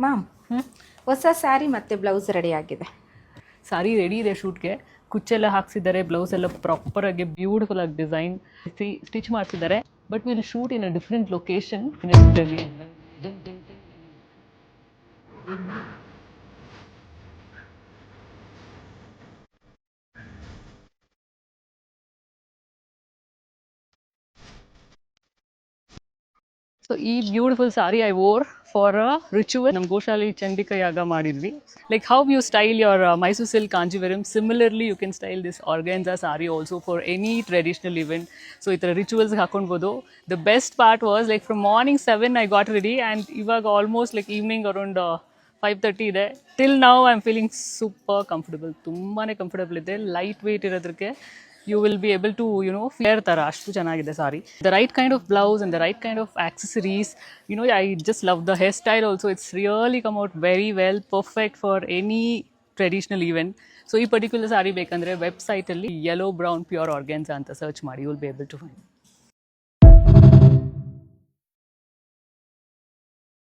Ma'am ಹೊಸ ಸ್ಯಾರಿ ಮತ್ತು blouse ready ಆಗಿದೆ. ಸಾರಿ ರೆಡಿ ಇದೆ ಶೂಟ್ಗೆ. ಕುಚ್ಚೆಲ್ಲ ಹಾಕ್ಸಿದ್ದಾರೆ, ಬ್ಲೌಸ್ ಎಲ್ಲ ಪ್ರಾಪರಾಗಿ ಬ್ಯೂಟಿಫುಲ್ ಆಗಿ ಡಿಸೈನ್ ಸ್ಟಿಚ್ ಮಾಡಿಸಿದ್ದಾರೆ. But will shoot in a different location. So ಈ beautiful sari I wore for a ritual. ನಮ್ಮ ಗೋಶಾಲಿ ಚಂಡಿಕ ಯಾಗ ಮಾಡಿದ್ವಿ. Like how you style your Mysore silk Kanjeevaram, similarly you can style this organza sari also for any traditional event. So ಈ ಥರ ರಿಚುವಲ್ಸ್ಗೆ ಹಾಕೊಳ್ಬೋದು. The best part was like from morning 7 I got ready and ಇವಾಗ almost like evening around 5:30 ಇದೆ. Till now I am feeling super comfortable. ತುಂಬಾ comfortable ಇದೆ. Light weight ಇರೋದಕ್ಕೆ you will be able to, wear thara ashtu chanagide sari. The right kind of blouse and the right kind of accessories. I just love the hairstyle also. It's really come out very well, perfect for any traditional event. So ee particular sari bekandre website alli yellow brown pure organza anta search ಮಾಡಿ you will be able to find.